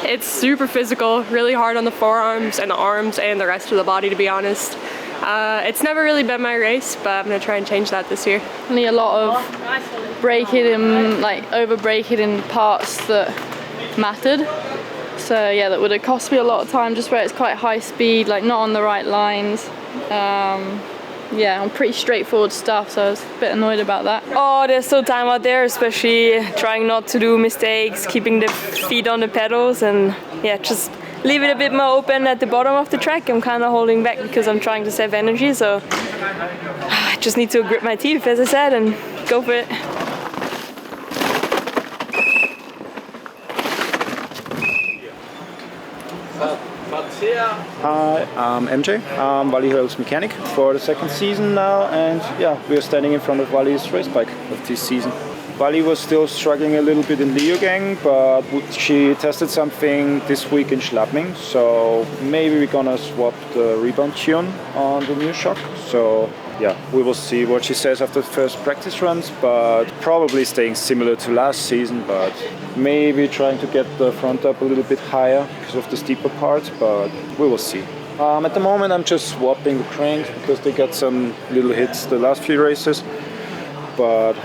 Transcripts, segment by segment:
It's super physical, really hard on the forearms and the arms and the rest of the body, to be honest. It's never really been my race, but I'm gonna try and change that this year. Only a lot of braking and like over braking in parts that mattered. So yeah, that would have cost me a lot of time just where it's quite high speed, like not on the right lines. Yeah, on pretty straightforward stuff, so I was a bit annoyed about that. Oh, there's still time out there, especially trying not to do mistakes, keeping the feet on the pedals, and yeah, just leave it a bit more open at the bottom of the track. I'm kind of holding back because I'm trying to save energy, so I just need to grip my teeth, as I said, and go for it. Hi, I'm MJ. I'm Vali Holl's mechanic for the second season now, and yeah, we are standing in front of Vali's race bike of this season. Vali was still struggling a little bit in Leogang, but she tested something this week in Schladming, so maybe we're gonna swap the rebound tune on the new shock. So yeah, we will see what she says after the first practice runs, but probably staying similar to last season, but maybe trying to get the front up a little bit higher because of the steeper part, but we will see. At the moment I'm just swapping the cranks because they got some little hits the last few races, but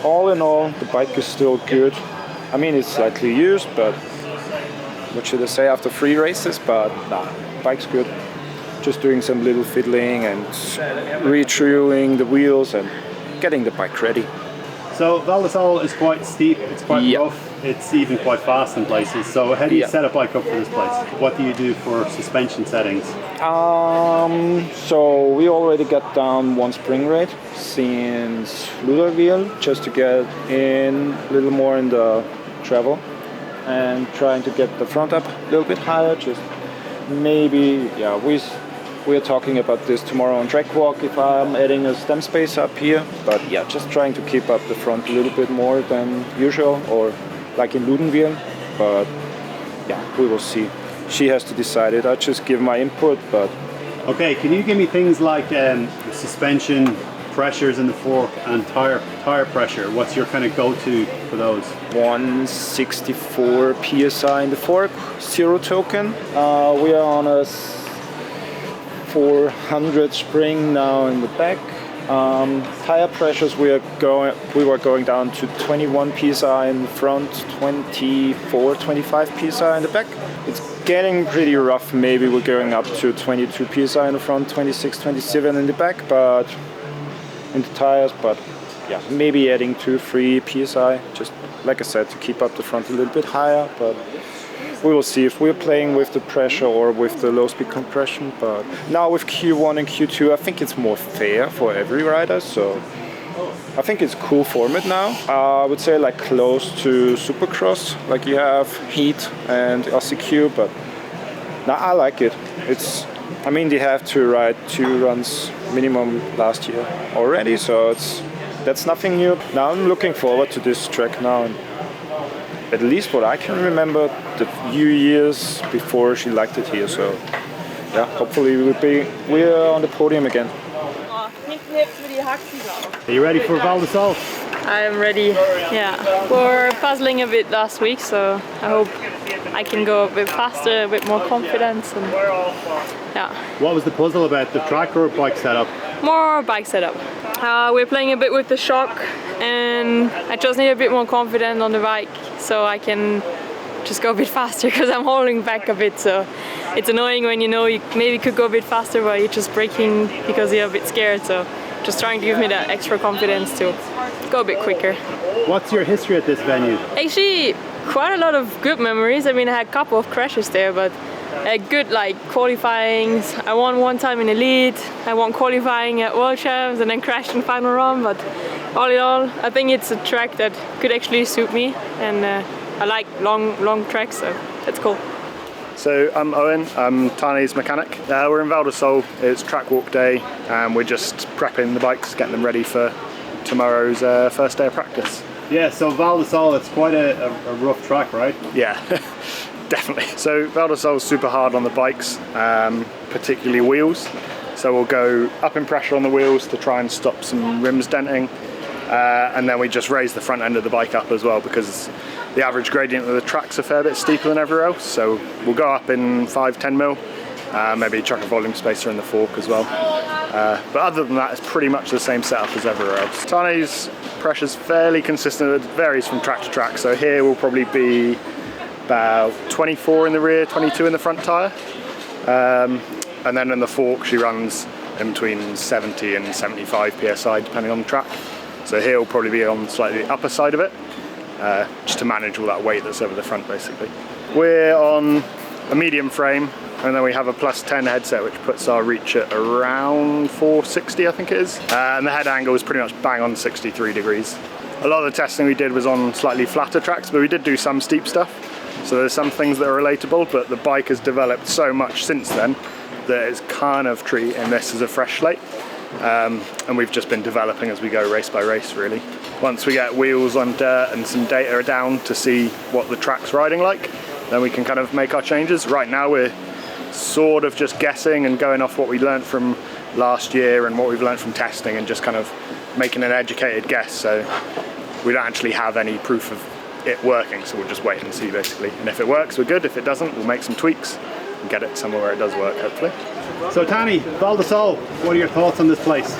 all in all the bike is still good. I mean, it's slightly used, but what should I say, after 3 races, but nah, bike's good. Just doing some little fiddling and retooling the wheels and getting the bike ready. So Val di Sole is quite steep, it's quite rough, it's even quite fast in places. So how do you set a bike up for this place? What do you do for suspension settings? So we already got down 1 spring rate since Lawlor just to get in a little more in the travel and trying to get the front up a little bit higher. Just maybe, yeah, we are talking about this tomorrow on track walk if I'm adding a stem space up here, but yeah, just trying to keep up the front a little bit more than usual, or like in Ludenwil, but yeah, we will see. She has to decide it. I just give my input, but... Okay, can you give me things like suspension pressures in the fork and tire pressure? What's your kind of go-to for those? 164 psi in the fork, 0 token. We are on a 400 spring now in the back. Tire pressures we were going down to 21 psi in the front, 24, 25 psi in the back. It's getting pretty rough. Maybe we're going up to 22 psi in the front, 26, 27 in the back, but in the tires. But yeah, maybe adding 2-3 psi, just like I said, to keep up the front a little bit higher. But we will see if we're playing with the pressure or with the low speed compression, but now with Q1 and Q2 I think it's more fair for every rider, so I think it's cool format now. I would say like close to Supercross, like you have heat and LCQ, but now I like it. I mean, they have to ride 2 runs minimum last year already, so that's nothing new. Now I'm looking forward to this track now, and at least what I can remember, the few years before she liked it here. So yeah, hopefully we're on the podium again. Are you ready for Val di Sole? I'm ready, yeah. We're puzzling a bit last week, so I hope I can go a bit faster, a bit more confidence, and yeah. What was the puzzle about, the track or bike setup? More bike setup. We're playing a bit with the shock, and I just need a bit more confidence on the bike so I can just go a bit faster, because I'm holding back a bit, so it's annoying when you know you maybe could go a bit faster but you're just braking because you're a bit scared, so just trying to give me that extra confidence to go a bit quicker. What's your history at this venue? Actually, quite a lot of good memories. I mean, I had a couple of crashes there, but good like qualifying. I won 1 time in Elite, I won qualifying at World Champs and then crashed in final run, but all in all, I think it's a track that could actually suit me, and I like long tracks, so that's cool. So I'm Owen, I'm Tahnee's mechanic. We're in Val di Sole, it's track walk day, and we're just prepping the bikes, getting them ready for tomorrow's first day of practice. Yeah, so Val di Sole, it's quite a rough track, right? Yeah, definitely. So Val di Sole's super hard on the bikes, particularly wheels. So we'll go up in pressure on the wheels to try and stop some rims denting. and then we just raise the front end of the bike up as well, because the average gradient of the track's a fair bit steeper than everywhere else. So we'll go up in 5-10 mil, maybe chuck a volume spacer in the fork as well. But other than that, it's pretty much the same setup as everywhere else. Tahnee's pressure's fairly consistent. It varies from track to track. So here will probably be about 24 in the rear, 22 in the front tyre. And then in the fork, she runs in between 70 and 75 psi, depending on the track. So here will probably be on slightly upper side of it, just to manage all that weight that's over the front, basically. We're on a medium frame, and then we have a +10 headset, which puts our reach at around 460, I think it is. And the head angle is pretty much bang on 63 degrees. A lot of the testing we did was on slightly flatter tracks, but we did do some steep stuff. So there's some things that are relatable, but the bike has developed so much since then that it's kind of treating this as a fresh slate. And we've just been developing as we go, race by race, really. Once we get wheels on dirt and some data down to see what the track's riding like, then we can kind of make our changes. Right now we're sort of just guessing and going off what we learned from last year and what we've learned from testing, and just kind of making an educated guess. So we don't actually have any proof of it working, so we'll just wait and see, basically. And if it works, we're good. If it doesn't, we'll make some tweaks and get it somewhere where it does work, hopefully. So Tahnee, Val di Sole, what are your thoughts on this place?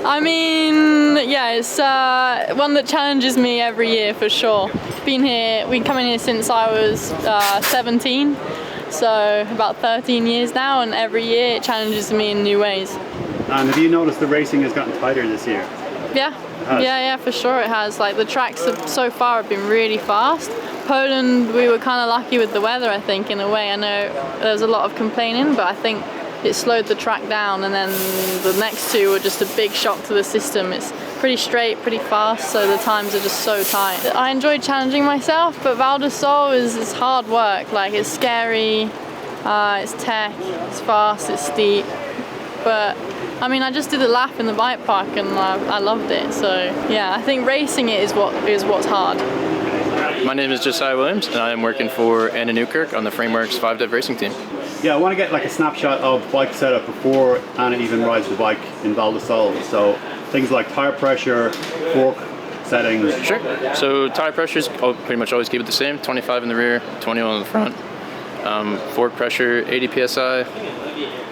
I mean, yeah, it's one that challenges me every year for sure. Been coming here since I was 17, so about 13 years now, and every year it challenges me in new ways. And have you noticed the racing has gotten tighter this year? Yeah, for sure it has. Like, the tracks so far have been really fast. Poland, we were kind of lucky with the weather, I think, in a way. I know there was a lot of complaining, but I think it slowed the track down, and then the next two were just a big shock to the system. It's pretty straight, pretty fast, so the times are just so tight. I enjoyed challenging myself, but Val di Sole is hard work. Like, it's scary, it's tech, it's fast, it's steep, but I mean, I just did a lap in the bike park and I loved it. So yeah, I think racing it is what's hard. My name is Josiah Williams, and I am working for Newkirk on the Frameworks 5-Dev racing team. Yeah, I want to get like a snapshot of bike setup before Anna even rides the bike in Val di Sole. So things like tire pressure, fork settings. Sure. So tire pressures, I'll pretty much always keep it the same: 25 in the rear, 21 in the front. Fork pressure 80 psi.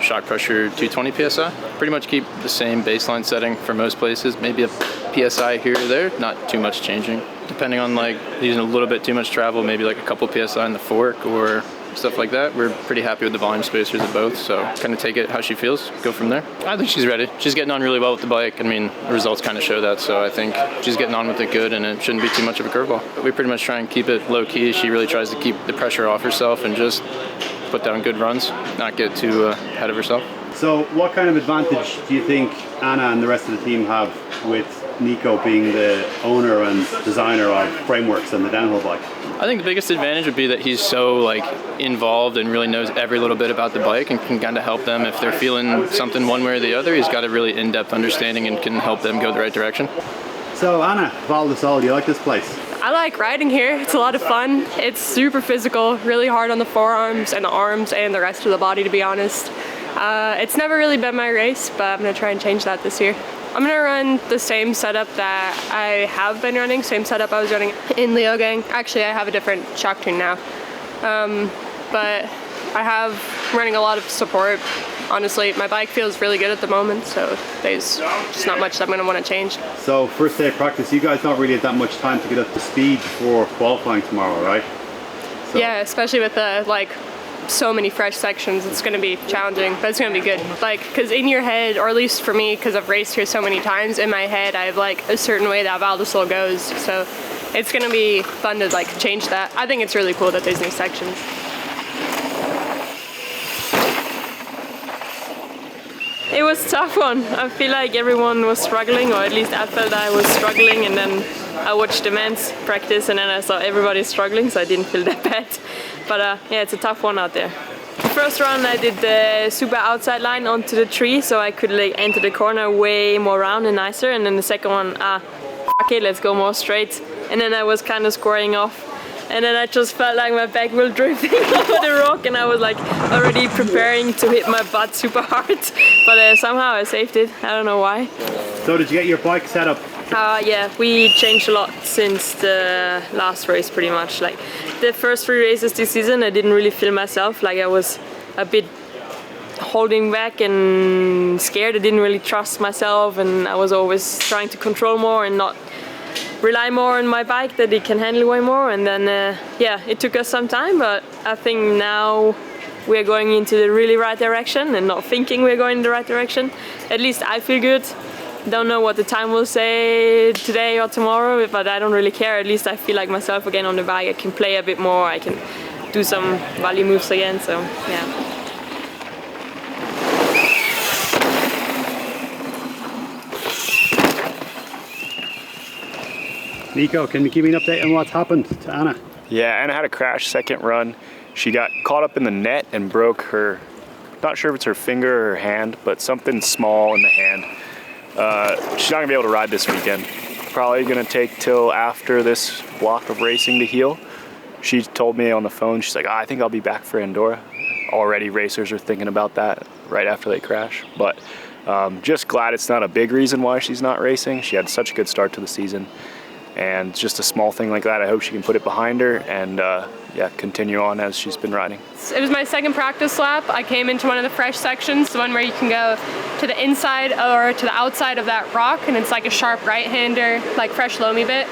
Shock pressure 220 psi. Pretty much keep the same baseline setting for most places. Maybe a psi here or there, not too much changing. Depending on, like, using a little bit too much travel, maybe like a couple psi in the fork or stuff like that. We're pretty happy with the volume spacers of both, so kind of take it how she feels, go from there. I think she's ready. She's getting on really well with the bike. I mean, the results kind of show that, so I think she's getting on with it good, and it shouldn't be too much of a curveball. But we pretty much try and keep it low key. She really tries to keep the pressure off herself and just put down good runs, not get too ahead of herself. So what kind of advantage do you think Anna and the rest of the team have with Nico being the owner and designer of Frameworks and the downhill bike? I think the biggest advantage would be that he's so, like, involved and really knows every little bit about the bike and can kind of help them if they're feeling something one way or the other. He's got a really in-depth understanding and can help them go the right direction. So Anna, Val di Sole, do you like this place? I like riding here. It's a lot of fun. It's super physical, really hard on the forearms and the arms and the rest of the body, to be honest. It's never really been my race, but I'm gonna try and change that this year. I'm gonna run the same setup that I have been running, same setup I was running in Leogang. Actually, I have a different shock tune now. But I'm running a lot of support. Honestly, my bike feels really good at the moment, so there's just not much that I'm gonna wanna change. So first day of practice, you guys don't really have that much time to get up to speed before qualifying tomorrow, right? So. Yeah, especially with the, like, so many fresh sections, it's going to be challenging, but it's going to be good. Like, because in your head, or at least for me, because I've raced here so many times, in my head I have like a certain way that Val di Sole goes, so it's going to be fun to like change that. I think it's really cool that there's new sections. It was a tough one. I feel like everyone was struggling, or at least I felt I was struggling, and then I watched the men's practice and then I saw everybody struggling, so I didn't feel that bad. But yeah, it's a tough one out there. The first run I did the super outside line onto the tree, so I could like enter the corner way more round and nicer, and then the second one, okay, let's go more straight. And then I was kind of squaring off and then I just felt like my back was drifting over the rock, and I was like already preparing to hit my butt super hard, but somehow I saved it. I don't know why. So did you get your bike set up? Yeah, we changed a lot since the last race pretty much. Like the first 3 races this season I didn't really feel myself, like I was a bit holding back and scared. I didn't really trust myself, and I was always trying to control more and not rely more on my bike that it can handle way more. And then yeah, it took us some time, but I think now we're going into the really right direction and not thinking we're going in the right direction. At least I feel good. Don't know what the time will say today or tomorrow, but I don't really care. At least I feel like myself again on the bike. I can play a bit more, I can do some Vali moves again, so yeah. Nico, can you give me an update on what's happened to Anna? Yeah, Anna had a crash second run. She got caught up in the net and broke her, not sure if it's her finger or her hand, but something small in the hand. She's not gonna be able to ride this weekend. Probably gonna take till after this block of racing to heal. She told me on the phone, she's like, I think I'll be back for Andorra. Already racers are thinking about that right after they crash. But just glad it's not a big reason why she's not racing. She had such a good start to the season. And just a small thing like that, I hope she can put it behind her and yeah, continue on as she's been riding. It was my second practice lap. I came into one of the fresh sections, the one where you can go to the inside or to the outside of that rock, and it's like a sharp right-hander, like fresh loamy bit.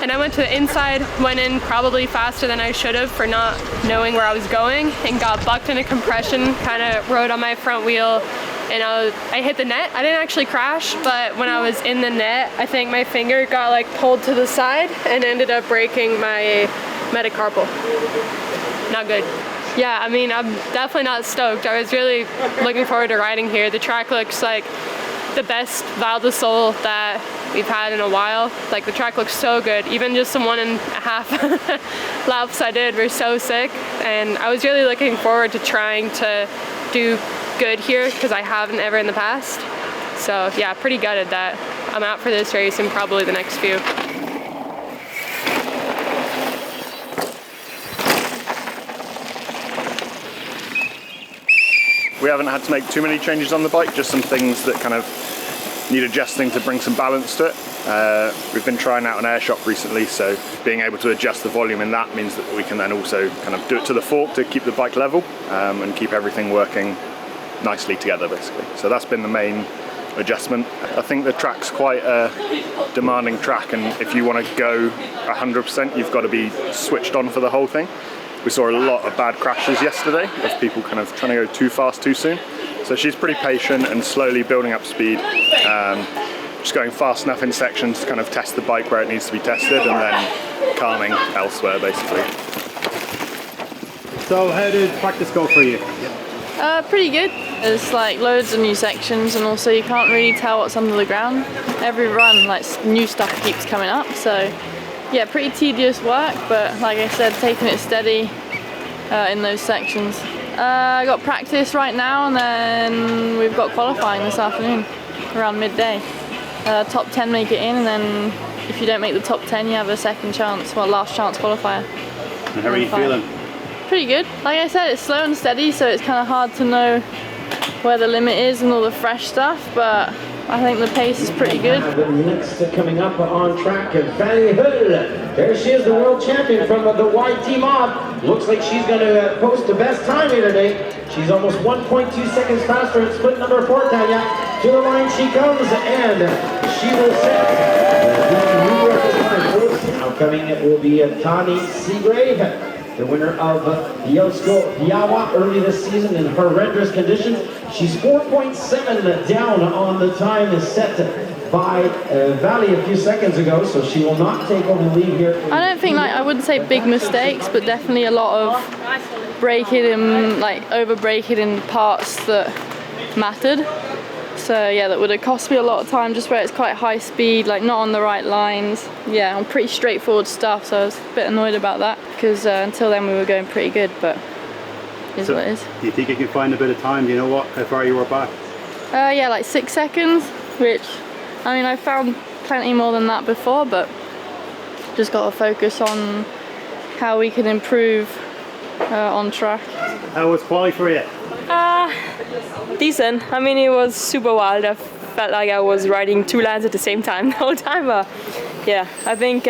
And I went to the inside, went in probably faster than I should have for not knowing where I was going, and got bucked in a compression, kind of rode on my front wheel, and I hit the net. I didn't actually crash, but when I was in the net, I think my finger got like pulled to the side and ended up breaking my metacarpal. Not good. Yeah, I mean, I'm definitely not stoked. I was really looking forward to riding here. The track looks like the best Val di Sole that we've had in a while. Like the track looks so good. Even just the 1.5 laps I did were so sick, and I was really looking forward to trying to do good here because I haven't ever in the past. So yeah, pretty gutted that I'm out for this race and probably the next few. We haven't had to make too many changes on the bike, just some things that kind of need adjusting to bring some balance to it. We've been trying out an air shock recently, so being able to adjust the volume in that means that we can then also kind of do it to the fork to keep the bike level and keep everything working nicely together basically. So that's been the main adjustment. I think the track's quite a demanding track, and if you want to go 100%, you've got to be switched on for the whole thing. We saw a lot of bad crashes yesterday of people kind of trying to go too fast too soon. So she's pretty patient and slowly building up speed. Just going fast enough in sections to kind of test the bike where it needs to be tested, and then calming elsewhere basically. So how did practice go for you? Pretty good. There's like loads of new sections, and also you can't really tell what's under the ground. Every run, like new stuff keeps coming up, so yeah, pretty tedious work, but like I said, taking it steady in those sections. I got practice right now, and then we've got qualifying this afternoon around midday. Top 10 make it in, and then if you don't make the top 10, you have a second chance, well, last chance qualifier. And how are you feeling? Pretty good. Like I said, it's slow and steady, so it's kind of hard to know where the limit is and all the fresh stuff, but I think the pace is pretty good. Next coming up on track, Vali Holl. There she is, the world champion from the white team off. Looks like she's going to post the best time here today. She's almost 1.2 seconds faster in split number 4, Tahnee. To the line she comes, and she will set the new record time. Now coming it will be Tahnee Seagrave, the winner of Yosko Biawa early this season in horrendous conditions. She's 4.7 down on the time set by Vali a few seconds ago, so she will not take over the lead here. I don't think, like, I wouldn't say big mistakes, but definitely a lot of braking and like over braking in parts that mattered. So yeah, that would have cost me a lot of time just where it's quite high speed, like not on the right lines. Yeah, on pretty straightforward stuff, so I was a bit annoyed about that because until then we were going pretty good, but it is what it is. Do you think you can find a bit of time? Do you know how far you were back? Yeah, like 6 seconds, which, I mean, I found plenty more than that before, but just got to focus on how we can improve on track. How was quali for you? Decent. I mean, it was super wild. I felt like I was riding 2 lines at the same time the whole time, but yeah, I think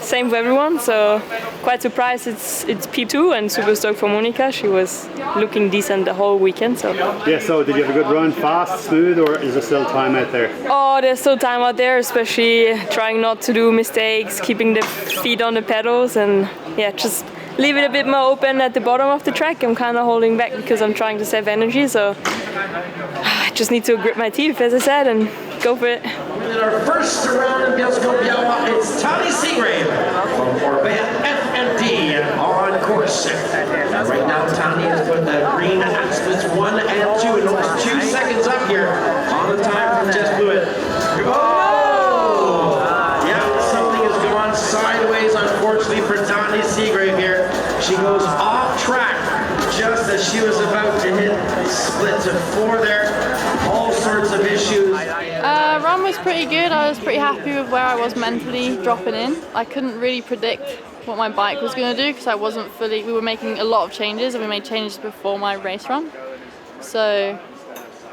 same for everyone, so quite surprised it's P2 and super stoked for Monica. She was looking decent the whole weekend. So yeah, so did you have a good run, fast, smooth, or is there still time out there? Oh, there's still time out there, especially trying not to do mistakes, keeping the feet on the pedals, and yeah, just leave it a bit more open at the bottom of the track. I'm kind of holding back because I'm trying to save energy, so I just need to grip my teeth, as I said, and go for it. In our first round in Bielsko Biała, it's Tahnee Seagrave from e-mtb on course. Right now, Tahnee has put the green at splits 1 and 2, and almost 2 seconds up here on the time from Jess Blewett. Oh! Yeah, something has gone sideways, unfortunately, for Tahnee Seagrave here. She goes off track just as she was about to hit split to 4 there. All sorts of issues. Run was pretty good. I was pretty happy with where I was mentally dropping in. I couldn't really predict what my bike was going to do because I wasn't fully, we were making a lot of changes and we made changes before my race run. So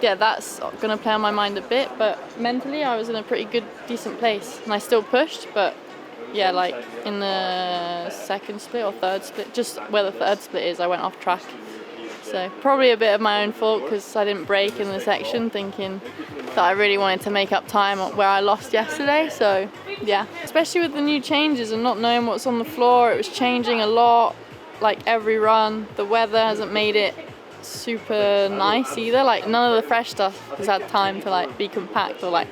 yeah, that's going to play on my mind a bit, but mentally I was in a pretty good, decent place and I still pushed, but yeah, like in the second split or third split, just where the third split is, I went off track. So probably a bit of my own fault because I didn't brake in the section, thinking that I really wanted to make up time where I lost yesterday. So yeah, especially with the new changes and not knowing what's on the floor, it was changing a lot, like every run. The weather hasn't made it super nice either. Like none of the fresh stuff has had time to like be compact or like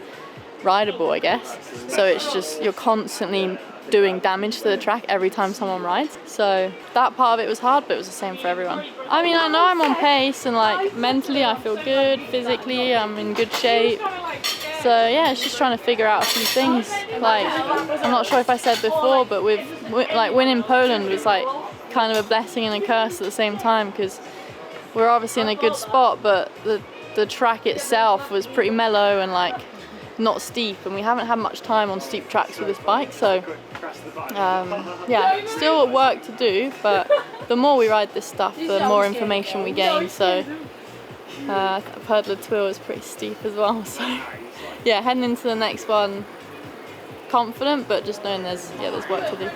rideable, I guess. So it's just, you're constantly doing damage to the track every time someone rides. So that part of it was hard, but it was the same for everyone. I mean, I know I'm on pace and like mentally I feel good, physically I'm in good shape. So yeah, it's just trying to figure out a few things. Like, I'm not sure if I said before, but with like winning Poland was like kind of a blessing and a curse at the same time, because we're obviously in a good spot, but the track itself was pretty mellow and like not steep, and we haven't had much time on steep tracks with this bike, so yeah, still work to do, but the more we ride this stuff, the more information we gain. So I've heard the tour was pretty steep as well, so yeah, heading into the next one confident, but just knowing there's work to do.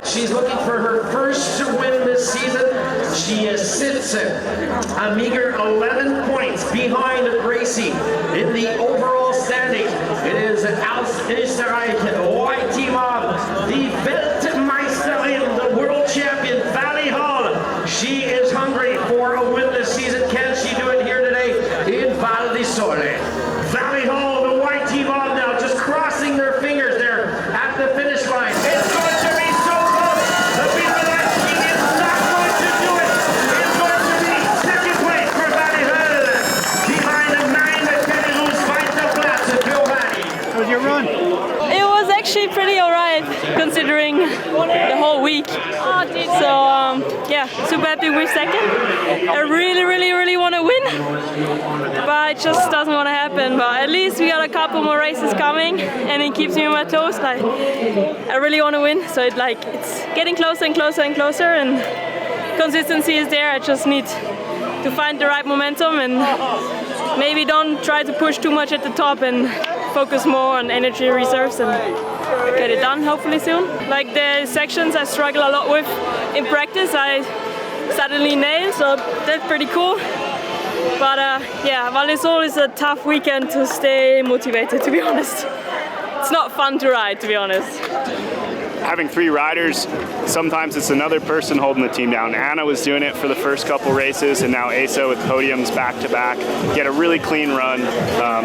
She's looking for her first win this season. She sits a meager 11 points behind Gracie in the overall standing. It is Österreich white team of the Weltmeisterin, the world champion, Vali Holl. She is hungry for a win this season. Can she do it here today in Val di Sole? Vali Holl, the white team of now, just crossing their fingers there at the finish line. It's going to be so close. The Bielski is not going to do it. It's going to be second place for Vali Holl. Behind the 9 Penelus Weiterplatz at Bilbani. How was your run? It was actually pretty alright considering the whole week. So yeah, super happy with second. I really want to win, but it just doesn't want to happen. But at least we got a couple more races coming, and it keeps me on my toes. Like, I really want to win, so it's getting closer and closer and closer, and consistency is there. I just need to find the right momentum and maybe don't try to push too much at the top and focus more on energy reserves and get it done hopefully soon. Like the sections I struggle a lot with in practice, I suddenly nail, so that's pretty cool. But yeah, Val di Sole is a tough weekend to stay motivated, to be honest. It's not fun to ride, to be honest. Having 3 riders, sometimes it's another person holding the team down. Anna was doing it for the first couple races, and now Asa with podiums back to back. Get a really clean run,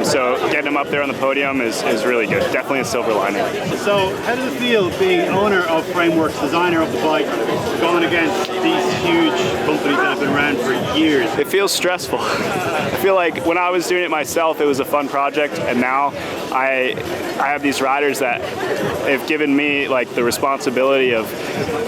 so getting them up there on the podium is really good. Definitely a silver lining. So how does it feel being owner of Frameworks, designer of the bike, going against these huge companies that have been around for years? It feels stressful. I feel like when I was doing it myself, it was a fun project, and now I have these riders that have given me like the responsibility of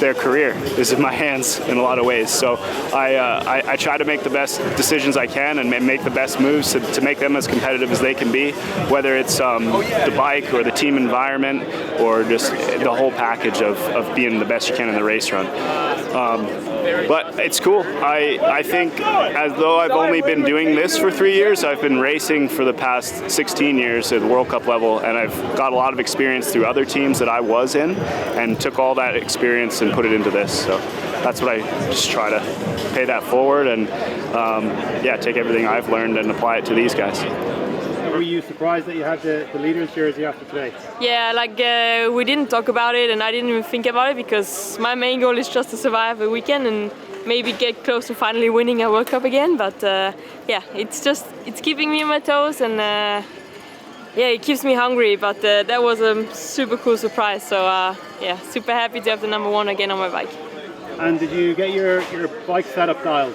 their career is in my hands in a lot of ways. So I try to make the best decisions I can and make the best moves to make them as competitive as they can be, whether it's the bike or the team environment or just the whole package of being the best you can in the race run. But it's cool. I think as though I've only been doing this for 3 years, I've been racing for the past 16 years at the World Cup level, and I've got a lot of experience through other teams that I was in and took all that experience and put it into this. So that's what I just try to pay that forward and yeah, take everything I've learned and apply it to these guys. Were you surprised that you had the leader's jersey after today? Yeah, like we didn't talk about it and I didn't even think about it because my main goal is just to survive a weekend and maybe get close to finally winning a World Cup again. But yeah, it's keeping me on my toes and yeah, it keeps me hungry. But that was a super cool surprise. So yeah, super happy to have the #1 again on my bike. And did you get your bike setup dialed?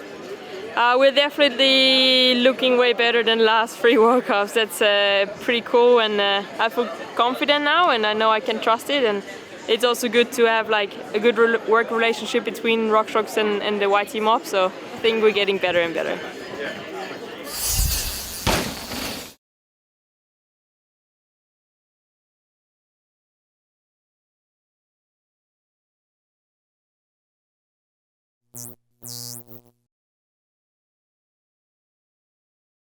We're definitely looking way better than the last 3 World Cups. That's pretty cool, and I feel confident now, and I know I can trust it. And it's also good to have like a good work relationship between RockShox and the YT mob. So I think we're getting better and better. You